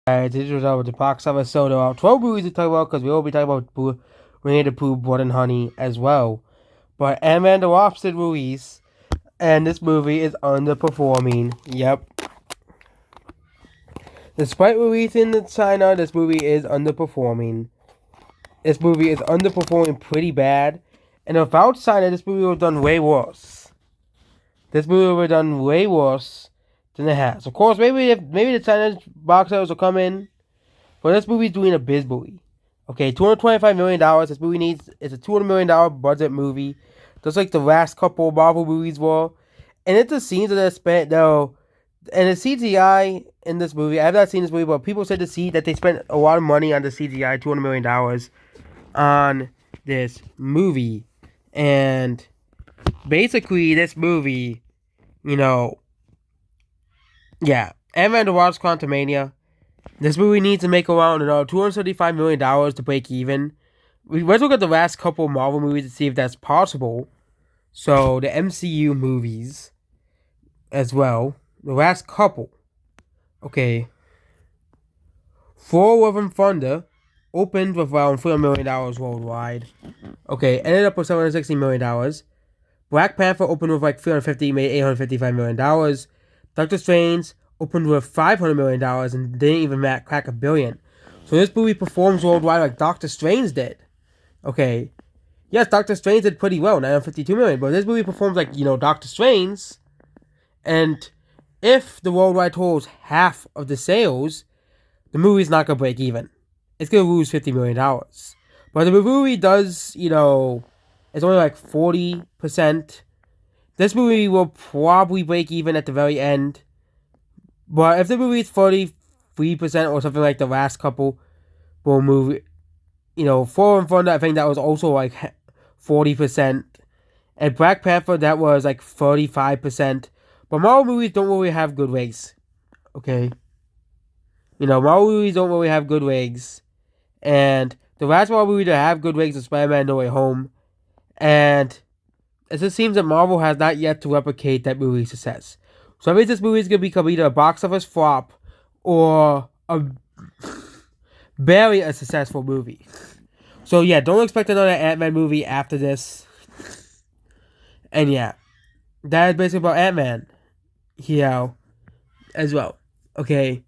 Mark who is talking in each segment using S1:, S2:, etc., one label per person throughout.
S1: This was our the box office. So there are 12 movies to talk about because we will be talking about Winnie the Pooh, Blood and Honey as well. But Ant-Man and the Wasp did release, and this movie is underperforming. Yep. Despite releasing in China, this movie is underperforming. This movie is underperforming pretty bad. And without China, this movie would have done way worse. This movie would have done way worse than it has. Of course, maybe the China box office will come in. But this movie's doing abysmally. Okay, $225 million. This movie it's a $200 million budget movie, just like the last couple of Marvel movies were. And it's the scenes that they spent though, and the CGI in this movie. I have not seen this movie, but people said that they spent a lot of money on the CGI, $200 million on this movie, and basically this movie, yeah, Ant-Man the Wasp: Quantumania. This movie needs to make around $275 million to break even. Let's look at the last couple of Marvel movies to see if that's possible. So, the MCU movies as well. The last couple. Okay. Thor: Love and Thunder opened with around $300 million worldwide. Okay, ended up with $760 million. Black Panther opened with like $350, made $855 million. Doctor Strange opened with $500 million and didn't even crack $1 billion. So this movie performs worldwide like Doctor Strange did. Okay. Yes, Doctor Strange did pretty well, $952 million, but this movie performs like, Doctor Strange. And if the worldwide total is half of the sales, the movie's not going to break even. It's going to lose $50 million. But the movie does, it's only like 40%. This movie will probably break even at the very end. But if the movie is 43% or something like the last couple movie, Thor and Thunder, I think that was also like 40%. And Black Panther, that was like 35%. But Marvel movies don't really have good legs. Okay? Marvel movies don't really have good legs. And the last Marvel movie to have good legs is Spider-Man No Way Home. And it just seems that Marvel has not yet to replicate that movie's success. So I mean, this movie is going to become either a box office flop or barely a successful movie. So yeah, don't expect another Ant-Man movie after this. And yeah, that is basically about Ant-Man here as well. Okay.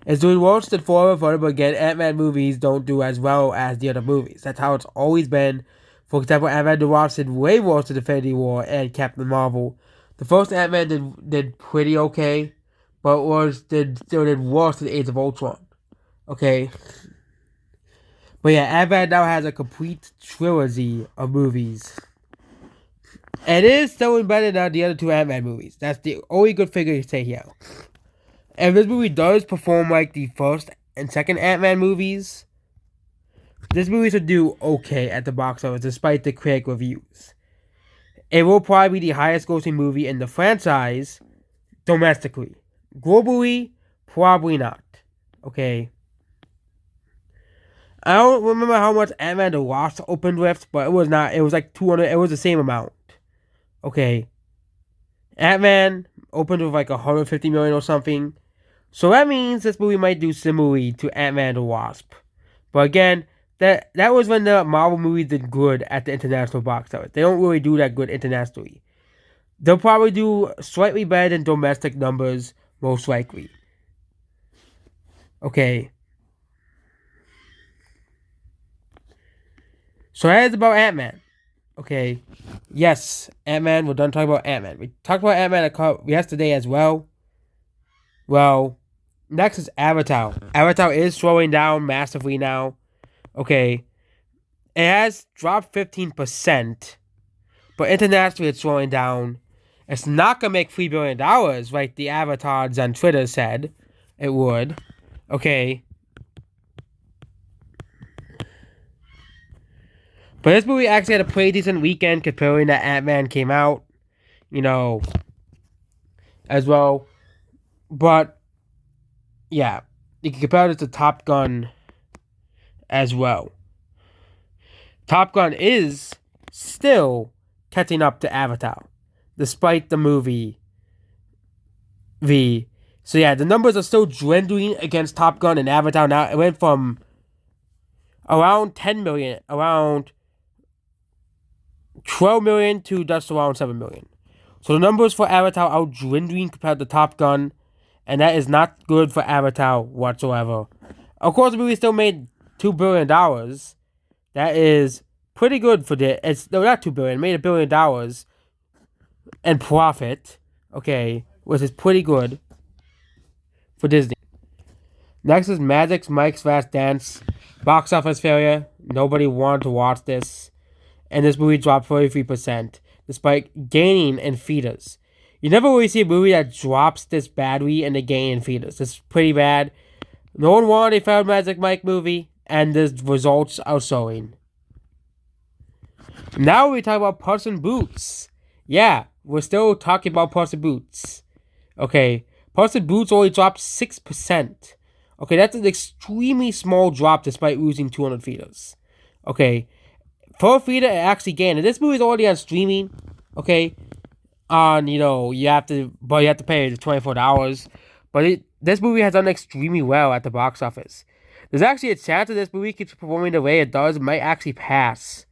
S1: It's doing worse than Thor and Thunder, but again, Ant-Man movies don't do as well as the other movies. That's how it's always been. For example, Ant-Man the Wasp did way worse than Infinity War and Captain Marvel. The first Ant-Man did pretty okay, but still did worse than Age of Ultron. Okay? But yeah, Ant-Man now has a complete trilogy of movies. And it is selling better than the other two Ant-Man movies. That's the only good figure to say here. And this movie does perform like the first and second Ant-Man movies, this movie should do okay at the box office despite the critic reviews. It will probably be the highest grossing movie in the franchise domestically. Globally, probably not. Okay. I don't remember how much Ant-Man the Wasp opened with, but it was not. It was like 200. It was the same amount. Okay. Ant-Man opened with like 150 million or something. So that means this movie might do similarly to Ant-Man the Wasp. But again, that was when the Marvel movies did good at the international box office. They don't really do that good internationally. They'll probably do slightly better than domestic numbers, most likely. Okay. So that is about Ant-Man. Okay. Yes, Ant-Man. We're done talking about Ant-Man. We talked about Ant-Man yesterday as well. Well, next is Avatar. Avatar is slowing down massively now. Okay. It has dropped 15%. But internationally it's slowing down. It's not going to make $3 billion like the avatars on Twitter said it would. Okay. But this movie actually had a pretty decent weekend considering that Ant-Man came out. As well. But, yeah. You can compare it to Top Gun as well. Top Gun is still catching up to Avatar. Despite the movie So yeah, the numbers are still dwindling against Top Gun and Avatar now. It went from around 10 million, around 12 million to just around 7 million. So the numbers for Avatar are dwindling compared to Top Gun, and that is not good for Avatar whatsoever. Of course, the movie still made $2 billion. That is pretty good for not $2 billion, it made $1 billion in profit, okay, which is pretty good for Disney. Next is Mike's Fast Dance. Box office failure. Nobody wanted to watch this. And this movie dropped 43%, despite gaining in theaters. You never really see a movie that drops this badly and the gain in theaters. This is pretty bad. No one wanted a Found Magic Mike movie, and the results are showing. Now we talk about Puss in Boots. Yeah, we're still talking about Puss in Boots. Okay, Puss in Boots only dropped 6%. Okay, that's an extremely small drop despite losing 200 theaters. Okay, for a theater, it actually gained. And this movie is already on streaming. Okay, you have to pay the $24. But this movie has done extremely well at the box office. There's actually a chance that this movie keeps performing the way it does. It might actually pass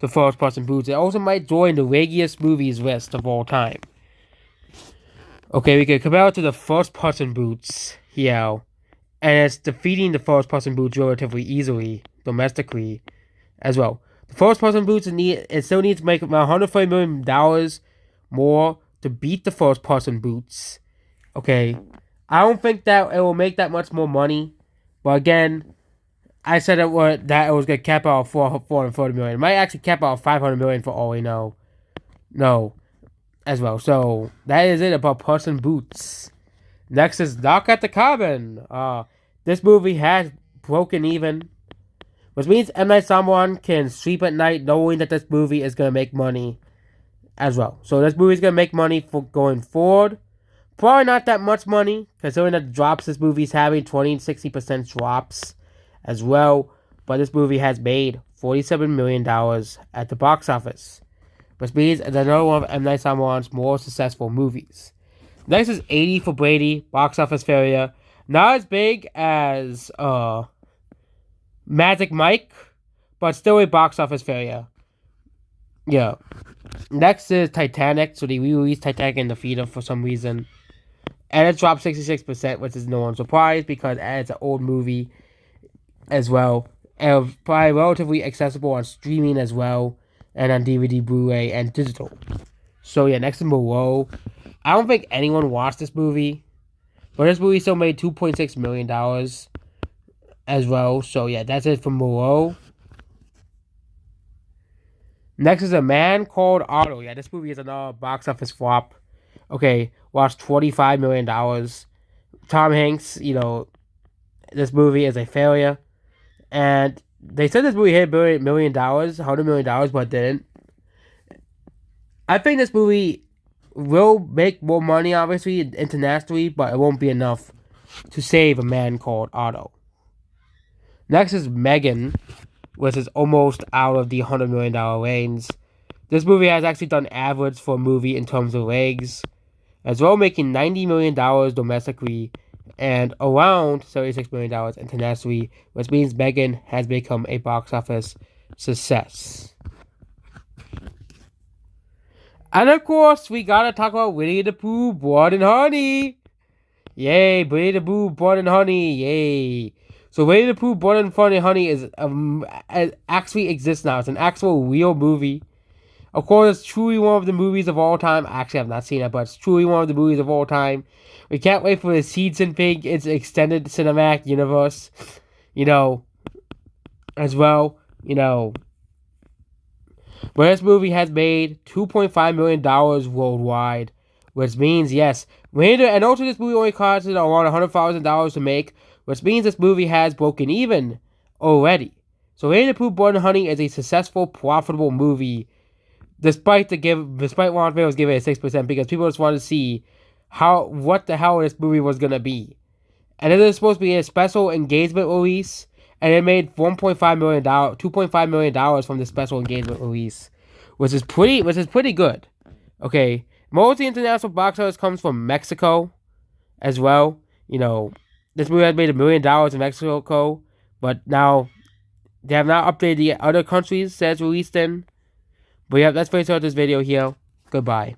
S1: the first Puss in Boots. It also might join the raggiest movies list of all time. Okay, we can compare it to the first Puss in Boots here. And it's defeating the first Puss in Boots relatively easily, domestically, as well. The first Puss in Boots, it still needs to make about $130 million more to beat the first Puss in Boots. Okay, I don't think that it will make that much more money. But again, I said that it was going to cap out $440 million. It might actually cap out $500 million for all we know. No, as well. So that is it about Puss in Boots. Next is Knock at the Cabin. This movie has broken even, which means M. Night Shyamalan can sleep at night knowing that this movie is going to make money as well. So this movie is going to make money for going forward. Probably not that much money, considering the drops this movie is having, 20 and 60% drops as well. But this movie has made $47 million at the box office, which means it's another one of M. Night Shyamalan's more successful movies. Next is 80 for Brady, box office failure. Not as big as Magic Mike, but still a box office failure. Yeah. Next is Titanic. So they re-released Titanic in the theater for some reason. And it dropped 66%, which is no one's surprise because it's an old movie as well. And it was probably relatively accessible on streaming as well. And on DVD, Blu-ray, and digital. So yeah, next is Moreau. I don't think anyone watched this movie. But this movie still made $2.6 million as well. So yeah, that's it for Moreau. Next is A Man Called Otto. Yeah, this movie is another box office flop. Okay, lost $25 million. Tom Hanks, this movie is a failure. And they said this movie hit $100 million, but it didn't. I think this movie will make more money, obviously, internationally, but it won't be enough to save A Man Called Otto. Next is Megan, which is almost out of the $100 million range. This movie has actually done average for a movie in terms of legs, as well, making $90 million domestically and around $76 million internationally, which means Megan has become a box office success. And of course, we gotta talk about Winnie the Pooh, Blood and Honey. Yay, Winnie the Pooh, Blood and Honey, yay. So Winnie the Pooh, Blood and Honey it actually exists now. It's an actual real movie. Of course, it's truly one of the movies of all time. Actually, I've not seen it, but it's truly one of the movies of all time. We can't wait for the Season Pig, its extended cinematic universe, as well, But this movie has made $2.5 million worldwide, which means, yes, and also this movie only costed around $100,000 to make, which means this movie has broken even already. So Winnie the Pooh, Blood and Honey is a successful, profitable movie, despite Rotten Tomatoes giving it 6%, because people just wanted to see what the hell this movie was going to be. And it is supposed to be a special engagement release, and it made $2.5 million from the special engagement release, which is pretty good. Okay, most of the international box office comes from Mexico as well. This movie had made $1 million in Mexico, but now they have not updated the other countries that it's released in. But yeah, let's finish out this video here. Goodbye.